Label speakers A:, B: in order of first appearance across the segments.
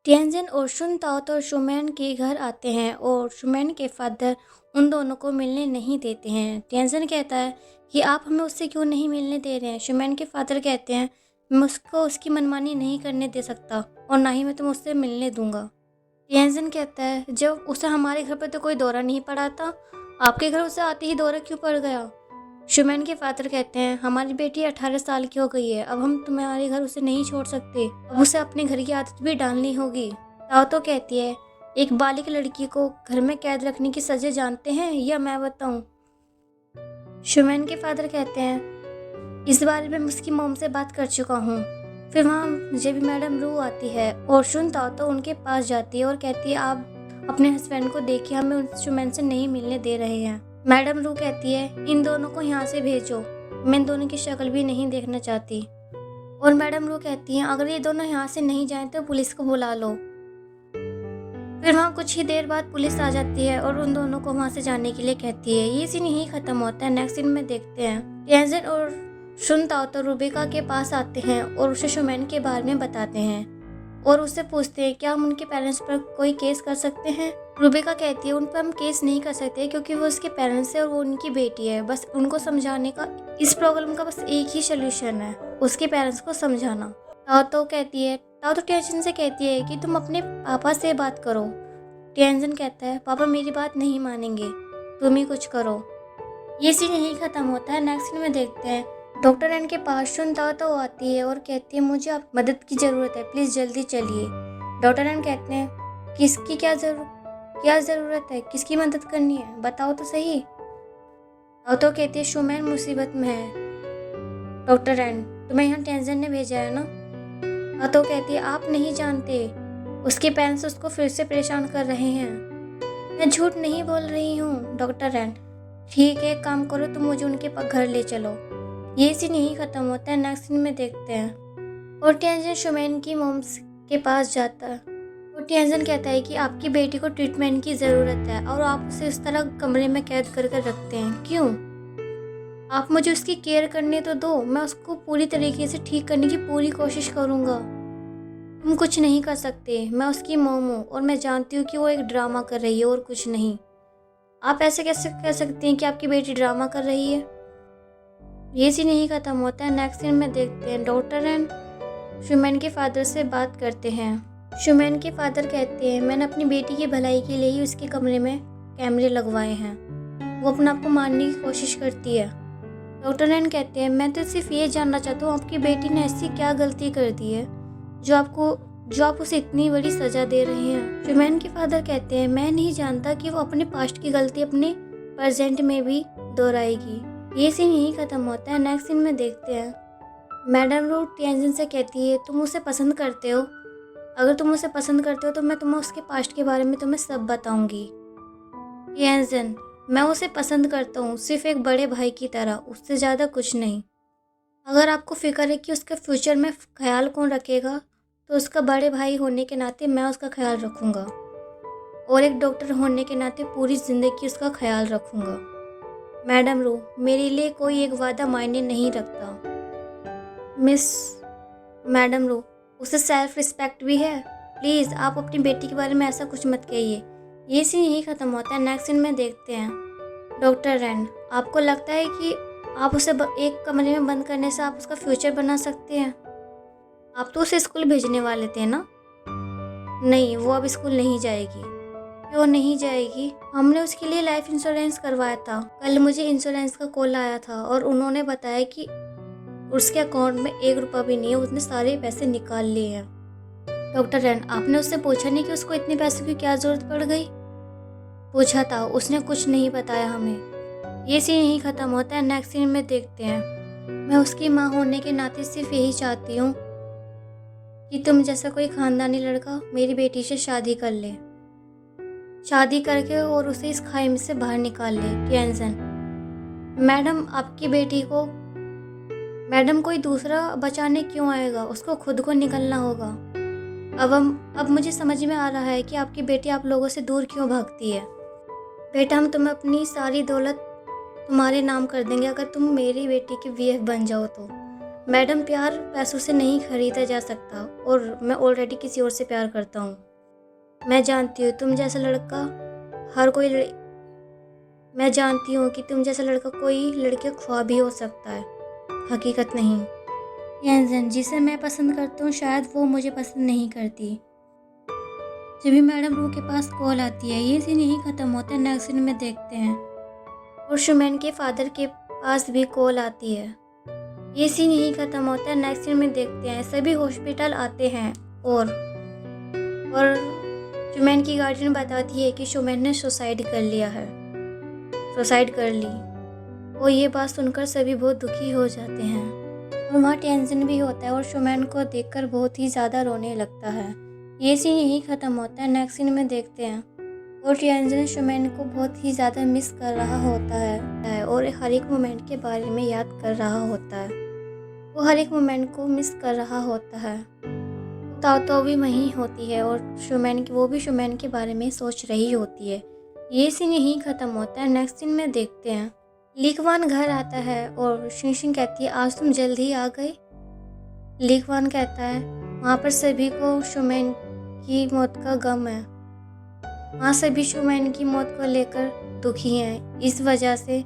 A: Tianjin और शुनताओ तो Schuman के घर आते हैं और शुमैन के फादर उन दोनों को मिलने नहीं देते हैं। तियानजिन कहता है कि आप हमें उससे क्यों नहीं मिलने दे रहे हैं। शुमैन के फादर कहते हैं मैं उसको उसकी मनमानी नहीं करने दे सकता और ना ही मैं तुम उससे मिलने दूंगा। तियानजिन कहता है जब उसे हमारे घर पर तो कोई दौरा नहीं पड़ा था, आपके घर उसे आते ही दौरा क्यों पड़ गया। शुमैन के फादर कहते हैं हमारी बेटी 18 साल की हो गई है, अब हम तुम्हारे घर उसे नहीं छोड़ सकते, अब उसे अपने घर की आदत भी डालनी होगी। ताओ तो कहती है एक बालिग लड़की को घर में कैद रखने की सजा जानते हैं या मैं बताऊं। शुमैन के फादर कहते हैं इस बारे में उसकी मॉम से बात कर चुका हूँ। फिर वहाँ मुझे भी मैडम रू आती है और शुन ताओ तो उनके पास जाती है और कहती है आप अपने हस्बैंड को देखिए, हमें उस शुमैन से नहीं मिलने दे रहे हैं। मैडम रू कहती है इन दोनों को यहाँ से भेजो, मैं इन दोनों की शक्ल भी नहीं देखना चाहती। और मैडम रू कहती है अगर ये दोनों यहाँ से नहीं जाएं तो पुलिस को बुला लो। फिर वहाँ कुछ ही देर बाद पुलिस आ जाती है और उन दोनों को वहाँ से जाने के लिए कहती है। ये सीन यहीं खत्म होता है। नेक्स्ट सीन में देखते हैं तियानजिन और शुन ताओ तो रुबिका के पास आते हैं और उसे शुमैन के बारे में बताते हैं और उससे पूछते हैं क्या हम उनके पेरेंट्स पर कोई केस कर सकते हैं। रुबिका कहती है उन पर हम केस नहीं कर सकते क्योंकि वो उसके पेरेंट्स है और वो उनकी बेटी है। बस उनको समझाने का, इस प्रॉब्लम का बस एक ही सोल्यूशन है, उसके पेरेंट्स को समझाना। ताओ तो तियानजिन से कहती है कि तुम अपने पापा से बात करो। तियानजिन कहता है पापा मेरी बात नहीं मानेंगे, तुम ही कुछ करो। ये सीन यही खत्म होता है। नेक्स्ट सीन में देखते हैं डॉक्टर एन के पास शुन ताओ तो आती है और कहती है मुझे आप मदद की ज़रूरत है, प्लीज़ जल्दी चलिए। डॉक्टर एन कहते हैं किसकी क्या ज़रूरत है, किसकी मदद करनी है, बताओ तो सही। ताओ तो कहती है शुमैन मुसीबत में है। डॉक्टर एन तुम्हें यहाँ तियानजिन ने भेजा है ना। ताओ तो कहती है आप नहीं जानते, उसके पेरेंट्स उसको फिर से परेशान कर रहे हैं। मैं झूठ नहीं बोल रही हूँ डॉक्टर एन। ठीक है एक काम करो, तुम मुझे उनके घर ले चलो। ये सीन यही खत्म होता है। नेक्स्ट सीन में देखते हैं और तियानजिन शुमैन की मॉम्स के पास जाता है और तियानजिन कहता है कि आपकी बेटी को ट्रीटमेंट की ज़रूरत है और आप उसे इस तरह कमरे में कैद कर कर रखते हैं क्यों। आप मुझे उसकी केयर करने तो दो, मैं उसको पूरी तरीके से ठीक करने की पूरी कोशिश करूँगा। तुम कुछ नहीं कर सकते, मैं उसकी मॉम हूँ और मैं जानती हूँ कि वो एक ड्रामा कर रही है और कुछ नहीं। आप ऐसे कैसे कह सकते हैं कि आपकी बेटी ड्रामा कर रही है। ये सीन यही खत्म होता है। नेक्स्ट सीन में देखते हैं डॉक्टर एंड शुमैन के फादर से बात करते हैं। शुमैन के फादर कहते हैं मैंने अपनी बेटी की भलाई के लिए ही उसके कमरे में कैमरे लगवाए हैं, वो अपने आप को मारने की कोशिश करती है। डॉक्टर एंड कहते हैं मैं तो सिर्फ ये जानना चाहता हूँ आपकी बेटी ने ऐसी क्या गलती कर दी है जो आप उसे इतनी बड़ी सजा दे रहे हैं। शुमैन के फादर कहते हैं मैं नहीं जानता कि वो अपने पास्ट की गलती अपने प्रेजेंट में भी दोहराएगी। ये सीन यही खत्म होता है। नेक्स्ट सीन में देखते हैं मैडम रू तियानजिन से कहती है तुम उसे पसंद करते हो, अगर तुम उसे पसंद करते हो तो मैं तुम्हें उसके पास्ट के बारे में तुम्हें सब बताऊंगी। तियानजिन मैं उसे पसंद करता हूँ सिर्फ एक बड़े भाई की तरह, उससे ज़्यादा कुछ नहीं। अगर आपको फिक्र है कि उसके फ्यूचर में ख्याल कौन रखेगा तो उसका बड़े भाई होने के नाते मैं उसका ख्याल रखूँगा और एक डॉक्टर होने के नाते पूरी ज़िंदगी उसका ख्याल रखूँगा। मैडम रू मेरे लिए कोई एक वादा मायने नहीं रखता। मैडम रू उसे सेल्फ रिस्पेक्ट भी है, प्लीज़ आप अपनी बेटी के बारे में ऐसा कुछ मत कहिए। ये सीन यही ख़त्म होता है। नेक्स्ट सीन में देखते हैं डॉक्टर रैन आपको लगता है कि आप उसे एक कमरे में बंद करने से आप उसका फ्यूचर बना सकते हैं। आप तो उसे स्कूल भेजने वाले थे ना। नहीं वो अब स्कूल नहीं जाएगी। क्यों नहीं जाएगी? हमने उसके लिए लाइफ इंश्योरेंस करवाया था। कल मुझे इंश्योरेंस का कॉल आया था और उन्होंने बताया कि उसके अकाउंट में 1 रुपया भी नहीं है, उसने सारे पैसे निकाल लिए हैं। डॉक्टर रैन आपने उससे पूछा नहीं कि उसको इतने पैसों की क्या ज़रूरत पड़ गई? पूछा था, उसने कुछ नहीं बताया हमें। ये सीन यहीं ख़त्म होता है। नेक्स्ट सीन में देखते हैं मैं उसकी माँ होने के नाते सिर्फ यही चाहती हूँ कि तुम जैसा कोई ख़ानदानी लड़का मेरी बेटी से शादी कर ले, शादी करके और उसे इस खाई में से बाहर निकाल ले। तियानजिन मैडम आपकी बेटी को मैडम कोई दूसरा बचाने क्यों आएगा, उसको खुद को निकलना होगा। अब मुझे समझ में आ रहा है कि आपकी बेटी आप लोगों से दूर क्यों भागती है। बेटा हम तुम्हें अपनी सारी दौलत तुम्हारे नाम कर देंगे अगर तुम मेरी बेटी की वीएफ बन जाओ तो। मैडम, प्यार पैसों से नहीं खरीदा जा सकता और मैं ऑलरेडी किसी और से प्यार करता हूँ। मैं जानती हूँ तुम जैसा लड़का हर कोई लड़... मैं जानती हूँ कि तुम जैसा लड़का कोई लड़के ख्वाब भी हो सकता है, हकीकत नहीं। यंजन, जिसे मैं पसंद करता हूँ शायद वो मुझे पसंद नहीं करती। जब भी मैडम रू के पास कॉल आती है, ये सीन यहीं ख़त्म होता है। नेक्स्ट सीन में देखते हैं और शुमैन के फादर के पास भी कॉल आती है। ये सीन यहीं ख़त्म होता है। नेक्स्ट सीन में देखते हैं सभी हॉस्पिटल आते हैं और शुमैन की गार्डियन बताती है कि शुमैन ने सुसाइड कर लिया है, सुसाइड कर ली। और ये बात सुनकर सभी बहुत दुखी हो जाते हैं और वहाँ टेंशन भी होता है और शुमैन को देखकर बहुत ही ज़्यादा रोने लगता है। ये सीन यहीं ख़त्म होता है। नेक्स्ट सीन में देखते हैं और टेंशन शुमैन को बहुत ही ज़्यादा मिस कर रहा होता है और हर एक मोमेंट के बारे में याद कर रहा होता है। वो हर एक मोमेंट को मिस कर रहा होता है। ताओ भी वहीं होती है और वो भी शुमैन के बारे में सोच रही होती है। ये सीन यहीं ख़त्म होता है। नेक्स्ट सीन में देखते हैं लिकवान घर आता है और शिंशिंग कहती है आज तुम जल्द ही आ गए। लिकवान कहता है वहाँ पर सभी को शुमैन की मौत का गम है, वहाँ सभी शुमैन की मौत को लेकर दुखी हैं, इस वजह से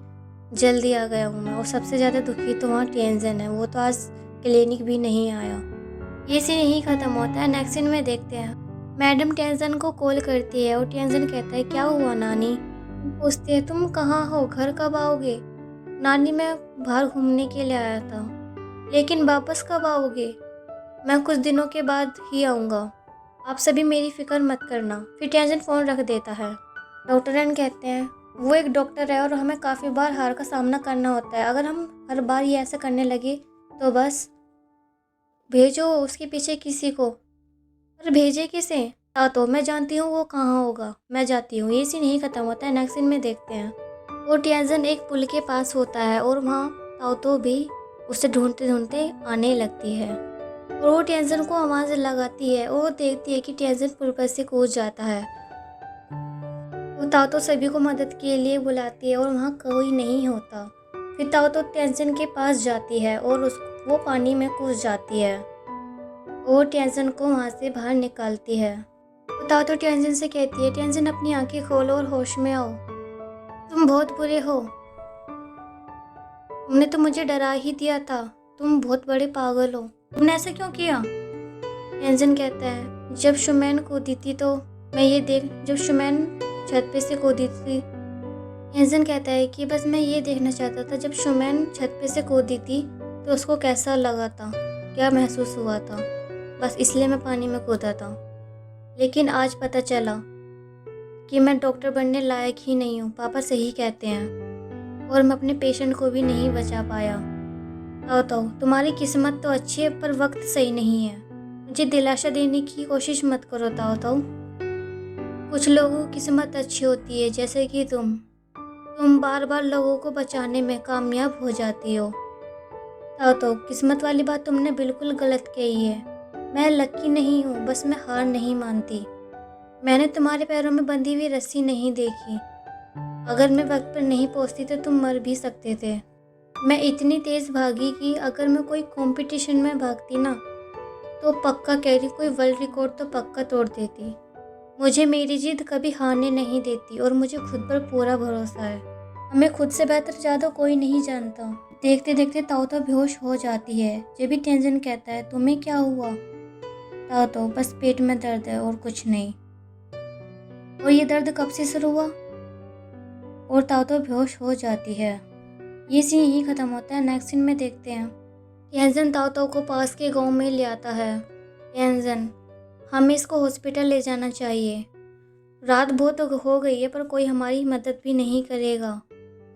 A: जल्दी आ गया हूँ मैं। और सबसे ज़्यादा दुखी तो वहाँ टेंशन है, वो तो आज क्लिनिक भी नहीं आया। ये सीन यहीं ख़त्म होता है। नेक्स्ट सीन में देखते हैं मैडम टेंशन को कॉल करती है और टेंशन कहता है क्या हुआ नानी। पूछती है तुम कहाँ हो, घर कब आओगे। नानी, मैं बाहर घूमने के लिए आया था। लेकिन वापस कब आओगे। मैं कुछ दिनों के बाद ही आऊँगा, आप सभी मेरी फिक्र मत करना। फिर टेंशन फ़ोन रख देता है। डॉक्टर एन कहते हैं वो एक डॉक्टर है और हमें काफ़ी बार हार का सामना करना होता है। अगर हम हर बार ये ऐसा करने लगे तो बस भेजो उसके पीछे किसी को। पर भेजे किसे। तो मैं जानती हूँ वो कहाँ होगा, मैं जाती हूँ। ये सीन यहीं ख़त्म होता है। नेक्स्ट सीन में देखते हैं वो टियाजन एक पुल के पास होता है और वहाँ ताओ भी उसे ढूंढते ढूंढते आने लगती है और वो टियाजन को आवाज़ लगाती है और वो देखती है कि टियाजन पुल पर से कूद जाता है। वो ताओ सभी को मदद के लिए बुलाती है और वहाँ कोई नहीं होता। फिर ताओ टियाजन के पास जाती है और वो पानी में कूद जाती है और टियाजन को वहाँ से बाहर निकालती है। वो ताओ टियाजन से कहती है टियाजन अपनी आंखें खोलो और होश में आओ, तुम बहुत बुरे हो, तुमने तो मुझे डरा ही दिया था, तुम बहुत बड़े पागल हो, तुमने ऐसा क्यों किया। टियाजन कहता है जब शुमैन कूदी थी तो जब शुमैन छत पे से कूदी थी। टियाजन कहता है कि बस मैं ये देखना चाहता था जब शुमैन छत पे से कूदी थी तो उसको कैसा लगा था, क्या महसूस हुआ था, बस इसलिए मैं पानी में कूदा था। लेकिन आज पता चला कि मैं डॉक्टर बनने लायक ही नहीं हूँ, पापा सही कहते हैं, और मैं अपने पेशेंट को भी नहीं बचा पाया। ताओ तुम्हारी किस्मत तो अच्छी है पर वक्त सही नहीं है, मुझे दिलासा देने की कोशिश मत करो ताओ। कुछ लोगों की किस्मत अच्छी होती है जैसे कि तुम बार बार लोगों को बचाने में कामयाब हो जाती हो। ताओ किस्मत वाली बात तुमने बिल्कुल गलत कही है, मैं लकी नहीं हूँ, बस मैं हार नहीं मानती। मैंने तुम्हारे पैरों में बंधी हुई रस्सी नहीं देखी, अगर मैं वक्त पर नहीं पहुँचती तो तुम मर भी सकते थे। मैं इतनी तेज़ भागी कि अगर मैं कोई कंपटीशन में भागती ना तो पक्का कह रही कोई वर्ल्ड रिकॉर्ड तो पक्का तोड़ देती। मुझे मेरी जिद कभी हारने नहीं देती और मुझे खुद पर पूरा भरोसा है। हमें खुद से बेहतर ज़्यादा कोई नहीं जानता। देखते देखते ताओ बेहोश हो जाती है। जब भी टेंशन कहता है तुम्हें क्या हुआ। ताओ बस पेट में दर्द है और कुछ नहीं। और ये दर्द कब से शुरू हुआ। और ताओ बेहोश हो जाती है। ये सीन यहीं ख़त्म होता है। नेक्स्ट सीन में देखते हैं टेंशन ताओ को पास के गांव में ले आता है। टेंशन हमें इसको हॉस्पिटल ले जाना चाहिए, रात बहुत हो गई है पर कोई हमारी मदद भी नहीं करेगा।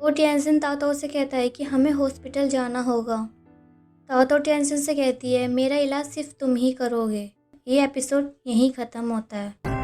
A: वो टेंशन ताओ से कहता है कि हमें हॉस्पिटल जाना होगा। ताओ टेंशन से कहती है मेरा इलाज सिर्फ तुम ही करोगे। ये एपिसोड यहीं ख़त्म होता है।